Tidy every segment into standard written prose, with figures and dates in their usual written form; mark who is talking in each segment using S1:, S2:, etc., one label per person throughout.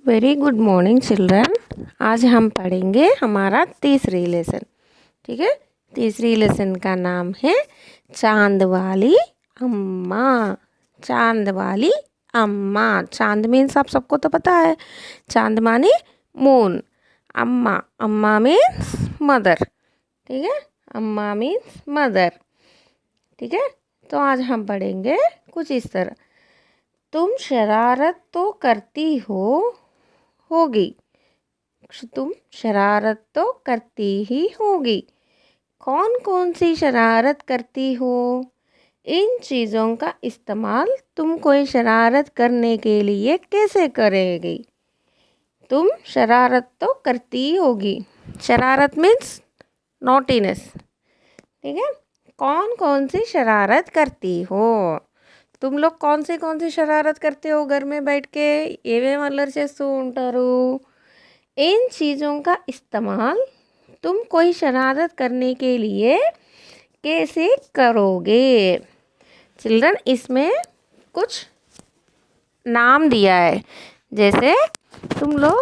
S1: Very good morning children. आज हम पढ़ेंगे हमारा तीसरी लेसन। ठीक है, तीसरी लेसन का नाम है चांद वाली अम्मा। चांद वाली अम्मा। चांद मीन्स आप सबको तो पता है, चांद मानी मून। अम्मा, अम्मा मीन्स मदर। ठीक है, अम्मा मीन्स मदर। ठीक है, तो आज हम पढ़ेंगे कुछ इस तरह। तुम शरारत तो करती होगी। तुम शरारत तो करती ही होगी। कौन कौन सी शरारत करती हो? इन चीज़ों का इस्तेमाल तुम कोई शरारत करने के लिए कैसे करेगी? तुम शरारत तो करती होगी। शरारत मीन्स नॉटीनेस। ठीक है, कौन कौन सी शरारत करती हो? तुम लोग कौन सी शरारत करते हो घर में बैठ के? ఏమేం అల్లరి చేస్తూ ఉంటారు? इन चीज़ों का इस्तेमाल तुम कोई शरारत करने के लिए कैसे करोगे? चिल्ड्रन, इसमें कुछ नाम दिया है। जैसे तुम लोग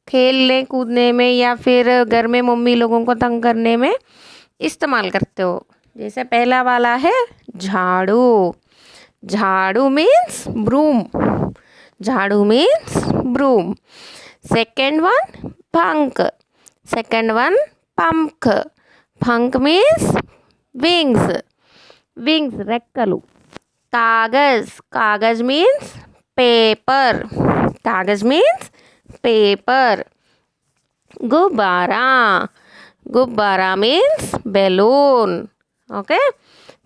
S1: खेलने कूदने में या फिर घर में मम्मी लोगों को तंग करने में इस्तेमाल करते हो। जैसे पहला वाला है झाड़ू। झाड़ू मीन्स ब्रूम। झाड़ू मीन्स ब्रूम। सेकेंड वन पंख। सेकेंड वन पंख। पंख मीन्स विंग्स। विंग्स रेक्कलु। कागज। कागज मीन्स पेपर। कागज मीन्स पेपर। गुब्बारा। गुब्बारा मीन्स बैलून। ओके,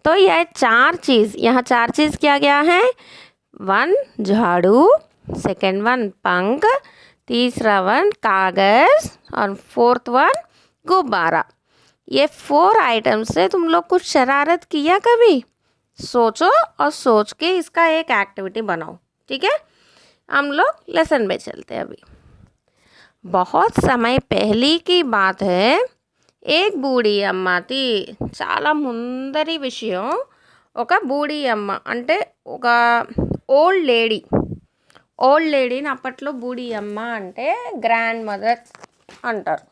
S1: तो यह चार चीज़, यहाँ चार चीज़ क्या क्या है? वन झाड़ू, सेकेंड वन पंख, तीसरा वन कागज और फोर्थ वन गुब्बारा। ये 4 आइटम से तुम लोग कुछ शरारत किया कभी? सोचो और सोच के इसका एक एक्टिविटी बनाओ। ठीक है, हम लोग लेसन में चलते हैं। अभी बहुत समय पहले की बात है। एक బూడి అమ్మ తి చాలా ముందరి విషయం। ఒక బూడి అమ్మ అంటే ఒక ఓల్డ్ లేడీ। ఓల్డ్ లేడీని అప్పట్లో బూడి అమ్మ అంటే గ్రాండ్ మదర్ అంటారు।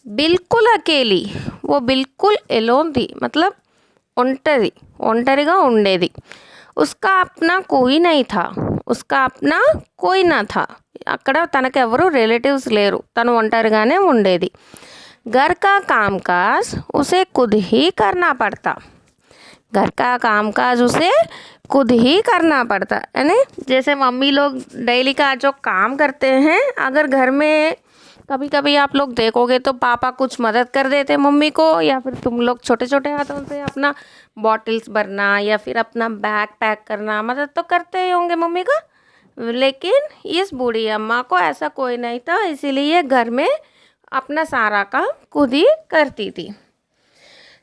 S1: बिल्कुल अकेली, वो बिल्कुल एलोन थी, मतलब ఒంటరిగా ఉండేది। उसका अपना कोई नहीं था। उसका अपना कोई ना था। అక్కడ తనకెవరు రిలేటివ్స్ లేరు, తను ఒంటరిగానే ఉండేది। घर का कामकाज उसे खुद ही करना पड़ता। घर का कामकाज उसे खुद ही करना पड़ता, यानी जैसे मम्मी लोग डेली का जो काम करते हैं, अगर घर में कभी कभी आप लोग देखोगे तो पापा कुछ मदद कर देते मम्मी को, या फिर तुम लोग छोटे छोटे हाथों से अपना बॉटल्स भरना या फिर अपना बैग पैक करना मदद तो करते ही होंगे मम्मी का। लेकिन इस बूढ़ी अम्मा को ऐसा कोई नहीं था, इसीलिए घर में अपना सारा काम खुद ही करती थी।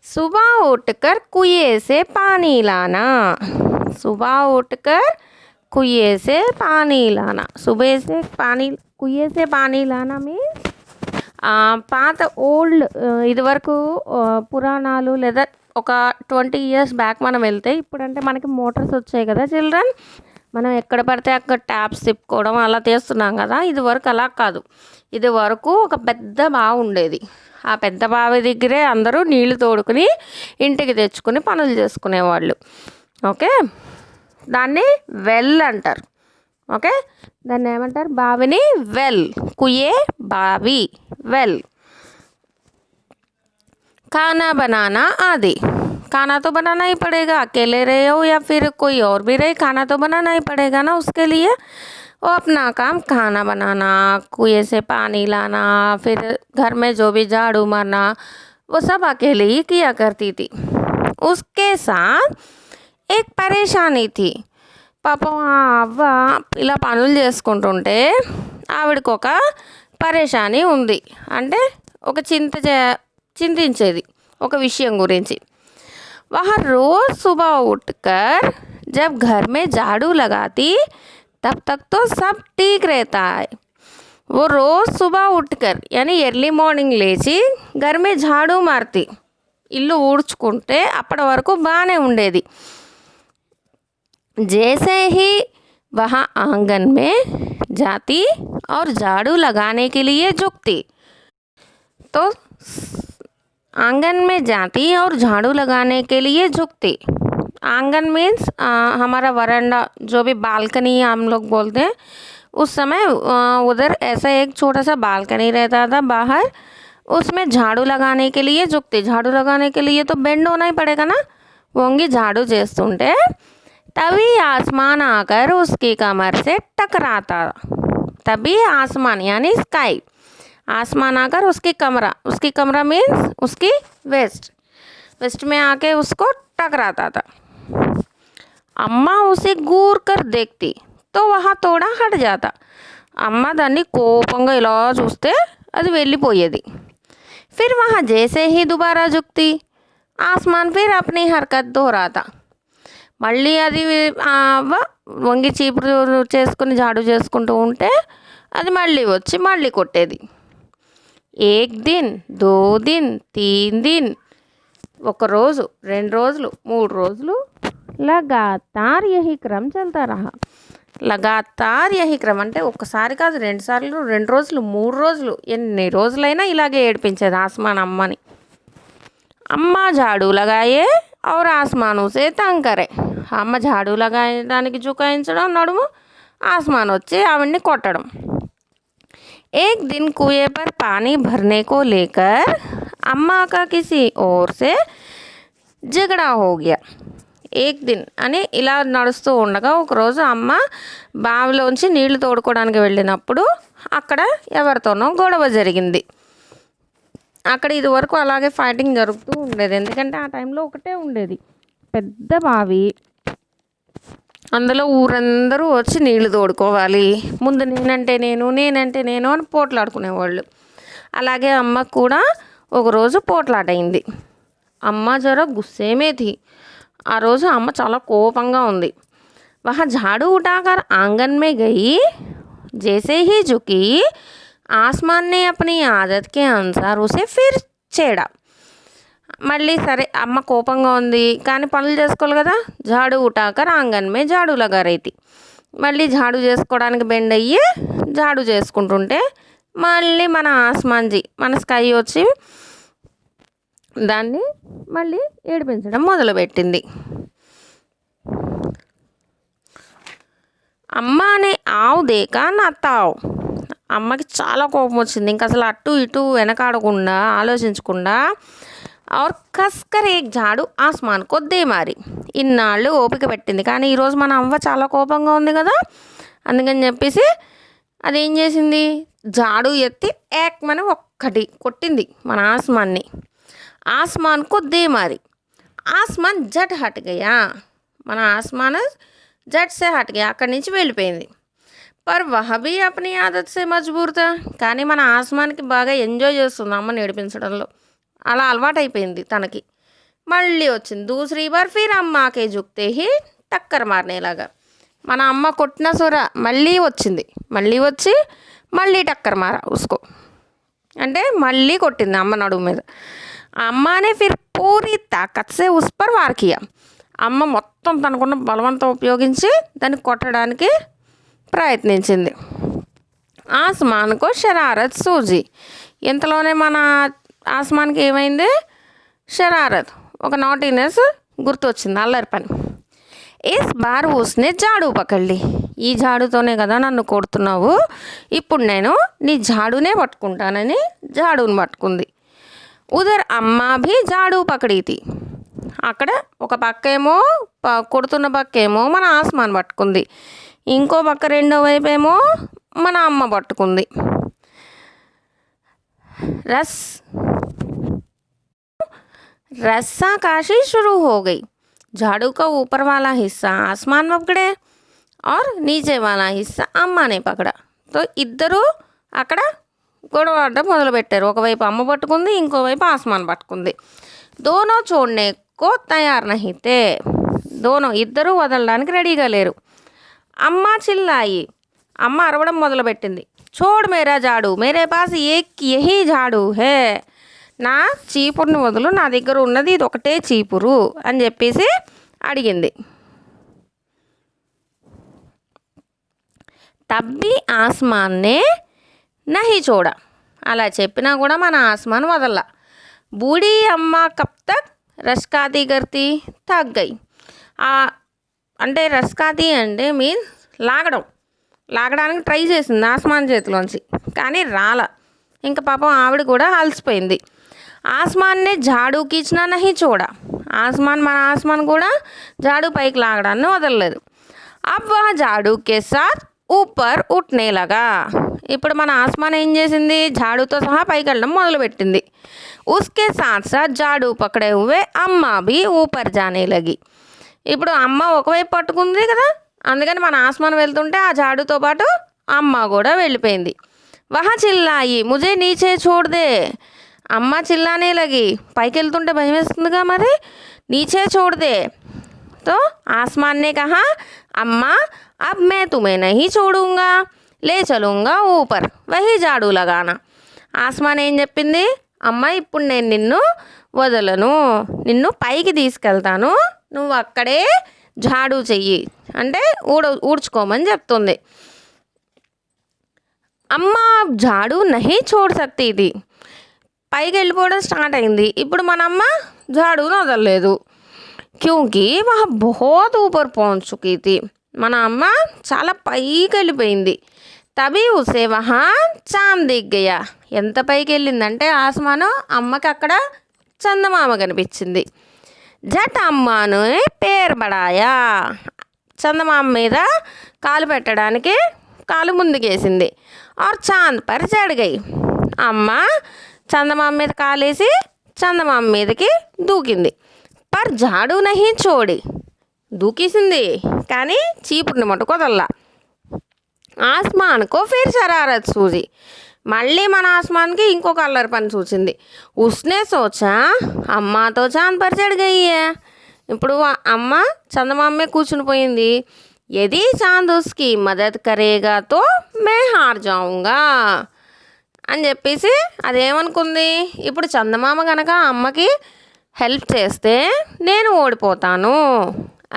S1: सुबह उठकर कुएं से पानी लाना। सुबह उठकर कुएं से पानी लाना। सुबह से पानी, कुएं से पानी लाना मीन्स పాత ఓల్డ్ ఇదివరకు పురాణాలు లేదా ఒక 20 ఇయర్స్ బ్యాక్ మనం వెళ్తే, ఇప్పుడంటే మనకి మోటార్స్ వచ్చాయి కదా చిల్డ్రన్, మనం ఎక్కడ పడితే అక్కడ ట్యాప్స్ తిప్పుకోవడం అలా చేస్తున్నాం కదా। ఇది వరకు అలా కాదు। ఇది వరకు ఒక పెద్ద బావి ఉండేది। ఆ పెద్ద బావి దగ్గరే అందరూ నీళ్లు తోడుకుని ఇంటికి తెచ్చుకుని పనులు చేసుకునేవాళ్ళు। ఓకే, దాన్ని వెల్ అంటారు। ఓకే, దాన్ని ఏమంటారు? బావిని వెల్। కుయే బావి, वेल। खाना बनाना आदि। खाना तो बनाना ही पड़ेगा, अकेले रहे हो या फिर कोई और भी रहे, खाना तो बनाना ही पड़ेगा ना उसके लिए। वो अपना काम खाना बनाना, कुएं से पानी लाना, फिर घर में जो भी झाड़ू मारना, वो सब अकेले ही किया करती थी। उसके साथ एक परेशानी थी। పాపం ఆ అవ్వ ఇలా పనులు చేసుకుంటుంటే ఆవిడకు ఒక పరేషాని ఉంది, అంటే ఒక చింతించేది ఒక విషయం గురించి। वह रोज़ सुबह उठकर जब घर में झाड़ू लगाती तब तक तो सब ठीक रहता है। वो रोज़ सुबह उठकर यानी ఎర్లీ మార్నింగ్ లేచి घर में झाड़ू मारती, ఇల్లు ఊడ్చుకుంటే అప్పటి వరకు బాగానే ఉండేది। जैसे ही वह आंगन में जाती और झाड़ू लगाने के लिए झुकती। तो आंगन में जाती और झाड़ू लगाने के लिए झुकती। आंगन मीन्स हमारा वरांडा, जो भी बालकनी हम लोग बोलते हैं। उस समय उधर ऐसा एक छोटा सा बालकनी रहता था बाहर, उसमें झाड़ू लगाने के लिए झुकती। झाड़ू लगाने के लिए तो बेंड होना ही पड़ेगा ना। वोंगी झाड़ू చేస్తుంటే तभी आसमान आकर उसकी कमर से टकराता। तभी आसमान यानी स्काई, आसमान आकर उसकी कमरा मीन्स उसकी वेस्ट में आके उसको टकराता था। अम्मा उसे घूर कर देखती तो वह थोड़ा हट जाता। అమ్మ దాన్ని కోపంగా ఇలా చూస్తే అది వెళ్ళిపోయేది। फिर वहाँ जैसे ही दोबारा झुकती, आसमान फिर अपनी हरकत दोहराता। మళ్ళీ అది వంగి చీపురు చేసుకుని झाड़ू చేసుకుంటూ ఉంటే అది మళ్ళీ వచ్చి మళ్ళీ కొట్టేది। एक दिन, 2 दिन, 3 दिन, ఒక రోజు, 2 రోజులు, 3 రోజులు लगातार यही क्रम चलता रहा। लगातार यही क्रम అంటే ఒక్కసారి కాదు, 2 సార్లు, 2 రోజులు, 3 రోజులు, ఎన్ని రోజులైనా ఇలాగే ఏడిపించేది ఆస్మాన్ అమ్మని। అమ్మ झाड़ू लगाए और आसमान उसे तंग करे। అమ్మ झाड़ू लगाయడానికి జుకాయించడం నడుము, ఆస్మాన్ వచ్చి ఆవిడ్ని కొట్టడం। एक दिन कुएं पर पानी भरने को लेकर अम्मा का किसी और से झगड़ा हो गया। एक दिन అని ఇలా నడుస్తూ ఉండగా ఒకరోజు అమ్మ బావిలోంచి నీళ్లు తోడుకోవడానికి వెళ్ళినప్పుడు అక్కడ ఎవరితోనో గొడవ జరిగింది। అక్కడ ఇది వరకు అలాగే ఫైటింగ్ జరుగుతూ ఉండేది, ఎందుకంటే ఆ టైంలో ఒకటే ఉండేది పెద్ద బావి, అందులో ఊరందరూ వచ్చి నీళ్లు తోడుకోవాలి। ముందు నేనంటే నేను అని పోట్లాడుకునేవాళ్ళు। అలాగే అమ్మకు కూడా ఒకరోజు పోట్లాటైంది। అమ్మ జర గుస్సే మే థీ, ఆ రోజు అమ్మ చాలా కోపంగా ఉంది। వహ झाड़ू उठाकर आंगन में गई, जैसे ही झुकी आसमान ने अपनी आदत के अनुसार उसे फिर छेड़ा। మళ్ళీ సరే అమ్మ కోపంగా ఉంది కానీ పనులు చేసుకోవాలి కదా। झाड़ू उठाकर आंगन में झाड़ू लगा रही थी। మళ్ళీ झाड़ू చేసుకోవడానికి బెండ్ అయ్యి झाड़ू చేసుకుంటుంటే మళ్ళీ మన ఆస్మాన్జీ, మన స్కై వచ్చి దాన్ని మళ్ళీ ఏడిపించడం మొదలుపెట్టింది। అమ్మానే ఆవు దేకా నత్తావు, అమ్మకి చాలా కోపం వచ్చింది। ఇంక అసలు అటు ఇటు వెనకాడకుండా ఆలోచించకుండా और कसकर एक झाड़ू आसमान को दे मारी। ఇన్నాళ్ళు ఓపిక పెట్టింది కానీ ఈరోజు మన అవ్వ చాలా కోపంగా ఉంది కదా, అందుకని చెప్పేసి అదేం చేసింది, झाड़ू ఎత్తి ఏక్మని ఒక్కటి కొట్టింది మన ఆస్మాన్ని। आसमान को दे मारी, आसमान झट हट गया, మన ఆస్మాన్ झट से हट गया, అక్కడి నుంచి వెళ్ళిపోయింది। पर वह भी अपनी आदत से मजबूर था, కానీ మన ఆస్మాన్కి బాగా ఎంజాయ్ చేస్తుంది అమ్మని ఏడిపించడంలో, అలా అలవాటైపోయింది తనకి। మళ్ళీ వచ్చింది दूसरी बार फिर अम्मा के झुकते ही टक्कर मारने लगा। మన అమ్మ కొట్టిన సొర మళ్ళీ వచ్చింది, మళ్ళీ వచ్చి మళ్ళీ టక్కర్ మారా ఉస్కో, అంటే మళ్ళీ కొట్టింది అమ్మ నడుము మీద। అమ్మానే ఫిర్ పూరీ తాకత్ సే ఉస్ పర్ వార్ కియా, అమ్మ మొత్తం తనకున్న బలవంతం ఉపయోగించి దాన్ని కొట్టడానికి ప్రయత్నించింది। ఆస్మాన్కో షరారత్ సూజీ, ఇంతలోనే మన ఆస్మాన్కి ఏమైంది, షరారత్, ఒక నాటీనెస్ గుర్తొచ్చింది, అల్లరి పని। ఇస్ బార్ ఉస్నే झाड़ू పकड़ ली, ఈ झाड़ूతోనే కదా నన్ను కొడుతున్నావు, ఇప్పుడు నేను నీ झाड़ूనే పట్టుకుంటానని झाड़ूని పట్టుకుంది। ఉదర్ అమ్మా భీ झाड़ू పకడీ థీ, అక్కడ ఒక పక్క ఏమో కొడుతున్న పక్క ఏమో మన ఆస్మాన్ పట్టుకుంది, ఇంకో పక్క రెండో వైపు ఏమో మన అమ్మ పట్టుకుంది। रस्साकशी शुरू हो गई। झाड़ू का ऊपर वाला हिस्सा आसमान में पकड़े और नीचे वाला हिस्सा अम्मा ने पकड़ा। तो ఇద్దరు అక్కడ గొడవ ఆడడం మొదలుపెట్టారు, ఒకవైపు అమ్మ పట్టుకుంది, ఇంకోవైపు ఆస్మాన్ పట్టుకుంది। దోనో छोड़ने को तैयार नहीं थे, దోనో ఇద్దరు వదలడానికి రెడీగా లేరు। అమ్మ చిల్లాయి, అమ్మ అరవడం మొదలుపెట్టింది। छोड़ मेरा झाड़ू, मेरे पास एक यही झाड़ू है, నా చీపురుని వదులు, నా దగ్గర ఉన్నది ఇది ఒకటే చీపురు అని చెప్పేసి అడిగింది। तब भी आसमान ने नहीं छोड़ा అలా చెప్పినా కూడా మన ఆస్మాన్ వదల్లా बूढ़ी अम्मा कब तक रश्काती करती थक गई అంటే రస్కాతి అంటే మీన్స్ లాగడానికి ట్రై చేసింది ఆస్మాన్ చేతిలోంచి కానీ రాల ఇంకా పాపం ఆవిడ కూడా అలసిపోయింది ఆస్మాన్ నే జాడు కీచనా నహీ చోడా మన ఆస్మాన్ కూడా జాడు పైకి లాగడాన్ని వదలలేదు అబ్ వహ జాడు కే సాత్ ఊపర్ ఉట్నే లగా ఇప్పుడు మన ఆస్మాన్ ఏం చేసింది జాడుతో సహా పైకి వెళ్ళడం మొదలుపెట్టింది ఉస్కే సాత్ సాత్ జాడు పకడే హువే అమ్మా భీ ఊపర్ జానే లగి ఇప్పుడు అమ్మ ఒకవైపు పట్టుకుంది కదా అందుకని మన ఆస్మాన్ వెళ్తుంటే ఆ జాడుతో పాటు అమ్మ కూడా వెళ్ళిపోయింది వహా చిల్లాయి ముజే నీచే చూడదే అమ్మ చిల్లానే లగి పైకి వెళ్తుంటే భయం వేస్తుందిగా మరి నీచే చూడదే तो आसमान ने कहा अम्मा अब मैं तुम्हें नहीं छोड़ूंगा ले चलूँगा ऊपर वही झाड़ू लगाना ఆస్మాన్ ఏం చెప్పింది అమ్మ ఇప్పుడు నేను నిన్ను వదలను నిన్ను పైకి తీసుకెళ్తాను నువ్వు అక్కడే జాడు చెయ్యి అంటే ఊడ్చుకోమని చెప్తుంది అమ్మ జాడు నహీ छोड़ सकती थी పైకి వెళ్ళిపోవడం స్టార్ట్ అయింది ఇప్పుడు మన అమ్మ జాడును వదలలేదు क्योंकि वह बहुत ऊपर पहुंच चुकी थी మన అమ్మ చాలా పైకి వెళ్ళిపోయింది తబీ ఉసే వహా చాంద్ దిగ్ గయా ఎంత పైకి వెళ్ళిందంటే ఆస్మాను అమ్మకి అక్కడ చందమామ కనిపించింది జట్ అమ్మాను పేరు బడాయా చందమామ మీద కాలు పెట్టడానికి కాలు ముందుకేసింది ఆర్ చాంద్ పర్ చढ़ गई అమ్మ చందమామ మీద కాలేసి చందమామ మీదకి దూకింది పర్ జాడు నహీ చోడి దూకేసింది కానీ చీపుడిని మటుకు వదల్లా ఆస్మాన్కో ఫిర్ షరారత్ సూజీ మళ్ళీ మన ఆస్మాన్కి ఇంకొక అల్లరి పని చూసింది ఉస్నే సోచా అమ్మాతో చాంద్ పర్ చढ़ गई है ఇప్పుడు అమ్మ చందమామే కూర్చుని పోయింది यदि चांद उसकी मदद करेगा तो मैं हार जाऊंगा అని చెప్పేసి అదేమనుకుంది ఇప్పుడు చందమామ కనుక అమ్మకి హెల్ప్ చేస్తే నేను ఓడిపోతాను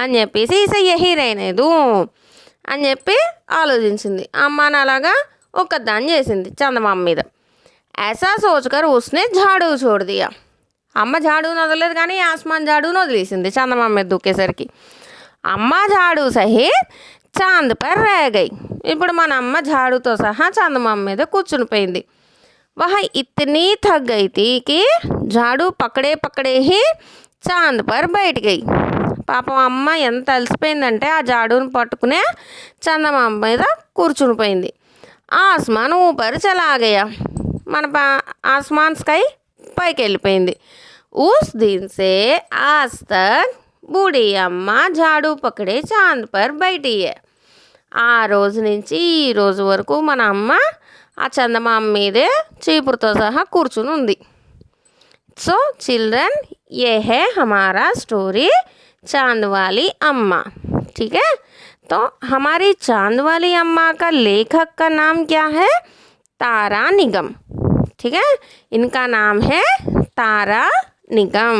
S1: అని చెప్పేసి ఇస యహీ రైనేదు అని చెప్పి ఆలోచించింది అమ్మని అలాగా ఒక్కదాన్ని చేసింది చందమామ మీద ऐसा सोचकर उसने झाड़ू छोड़ दिया అమ్మ జాడును వదలలేదు కానీ ఆస్మాన్ జాడును వదిలేసింది చందమామ మీద దూకేసరికి అమ్మ జాడు సహిత్ చాంద్ పర్ రह गई ఇప్పుడు మన అమ్మ జాడుతో సహా చందమామ మీద కూర్చుని పోయింది वह इतनी थक गई थी कि झाड़ू पकड़े पकड़े ही चांद पर बैठ गई పాపం అమ్మ ఎంత అలసిపోయిందంటే ఆ జాడును పట్టుకునే చందమామ మీద కూర్చుని పోయింది ఆస్మాన్ ఊపర్ చలా గయా మన ఆస్మాన్ స్కై పైకి వెళ్ళిపోయింది ఉస్ దిన్ సే ఆజ్ తక్ బూఢీ అమ్మ జాడు పకడే చాంద్ పర్ బైఠీ హై ఆ రోజు నుంచి ఈ రోజు వరకు మన అమ్మ ఆ చందమామ మీదే చీపురుతో సహా కూర్చుని ఉంది సో चिल्ड्रन ये है हमारा स्टोरी चांद वाली अम्मा ठीक है तो हमारी चांद वाली अम्मा का लेखक का नाम क्या है तारा निगम ठीक है इनका नाम है तारा निगम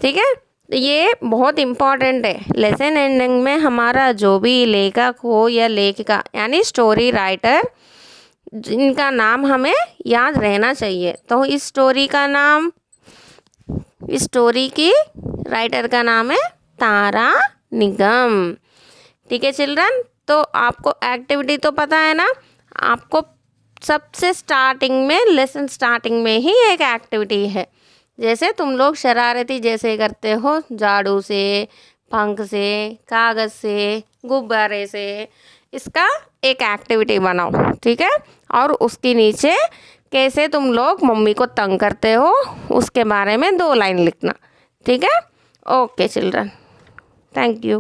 S1: ठीक है ये बहुत इम्पॉर्टेंट है लेसन एंडिंग में हमारा जो भी लेखक हो या लेखिका यानी स्टोरी राइटर इनका नाम हमें याद रहना चाहिए तो इस स्टोरी का नाम इस स्टोरी की राइटर का नाम है तारा निगम ठीक है चिल्ड्रन तो आपको एक्टिविटी तो पता है ना आपको सबसे स्टार्टिंग में लेसन स्टार्टिंग में ही एक एक्टिविटी है जैसे तुम लोग शरारती जैसे करते हो झाड़ू से पंख से कागज़ से गुब्बारे से इसका एक एक्टिविटी बनाओ ठीक है और उसके नीचे कैसे तुम लोग मम्मी को तंग करते हो उसके बारे में 2 लाइन लिखना ठीक है ओके चिल्ड्रन थैंक यू